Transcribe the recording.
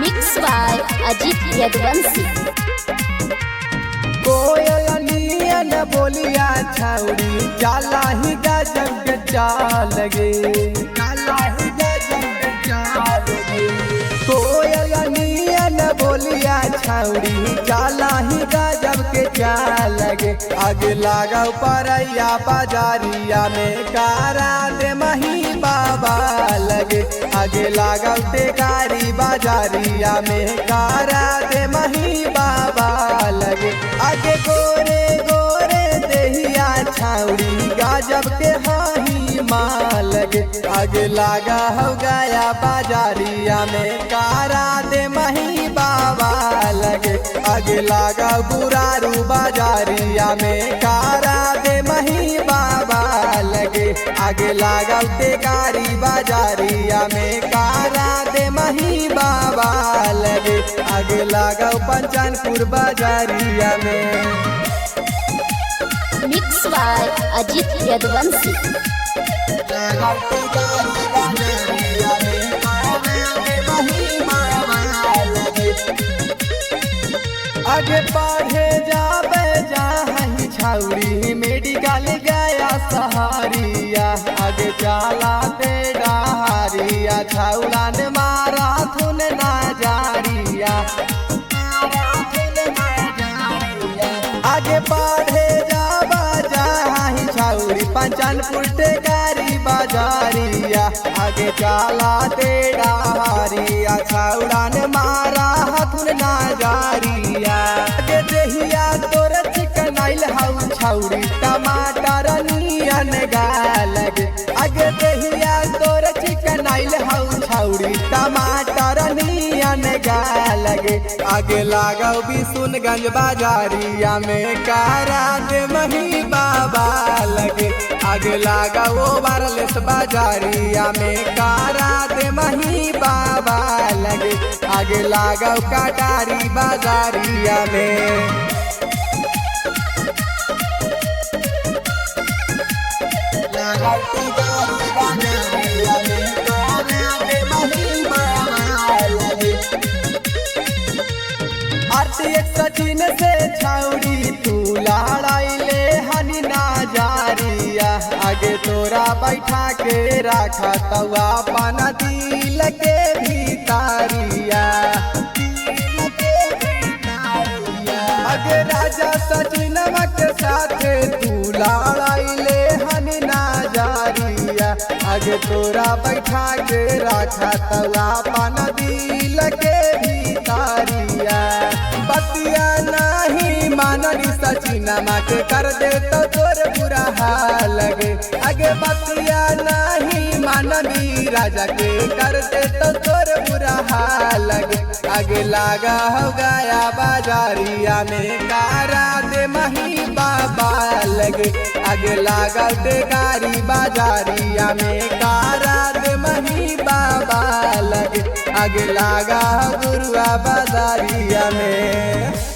Mix by Ajit Yaduvanshi. कोयलिया न बोलिया छाउड़ी जाला ही गजब के चाल गे, जाला ही गजब के चाल गे। कोयलिया न बोलिया छाउड़ी जाला ही गजब के चाल गे। आगे लागा परैया बाजारिया में कारा दे मही बाबा लगे। आगे लागा गाड़ी बाजारिया में कारा दे मही बाबा लगे। आगे गोरे गोरे देहिया छाउड़ी गजब के हाही माँ लगे। आगे लागा हो गया बाजारिया में कारा दे मही बाबा लगे। आगे लागा बुरारू बाजारिया में कारा दे मही बाबा लगे। आगे लागा गाड़ी बाजारिया में कारा दे मही बाबा लगे। आगे लागा पंचानपुर बाजारिया में। Mix by Ajit Yaduvanshi. आगे पढ़े जाबे जाही छाउड़ी मेडिकल गया सहारिया। आगे चला दे डहारिया छाउड़ा ने मारा थुन ना जारिया। आगे पढ़े जाबा जाही छाउड़ी पंचानपुर टेकारी बाजारिया। आगे चला दे डहारिया छाउड़ा ने मारा हथुन ना जारिया। आगे देहिया तोर चिकन आइल हाउ छाउड़ी टमाटर नियन गालगे। आगे देहिया तोर चिकन आइल हाउ छाउड़ी टमाटर नियन गालगे। आगे लागो बिशुनगंज बाजारिया में कारा दे मही बाबा लगे। आगे लागा वो वारलेस बाजारिया में कारा दे मही बाबा लगे। आगे लागा कटारी बाजारिया में। सचिन से छाउड़ी तू लड़ाइले हनी ना जारिया। आगे तोरा बैठा के रखा तवा पाना दिल के भीतारिया। आगे राजा सचिन के साथ तू लड़ाइले हनी ना जारिया। आगे तोरा बैठा के रखा तवा पाना दिल के भीतारिया। बतिया नहीं माननी सचिनमा के कर दे तो तोर बुरा हाल लगे। आगे बतिया नहीं माननी राजा के कर दे तो तोर बुरा हाल लगे। आगे लागा हो गया बाजारिया में कारा दे मही बाबा लगे। आगे लागा दे गाड़ी बाजारिया में कारा दे मही बाबा लगे। आगे लागा गुरुआ बाजारिया में।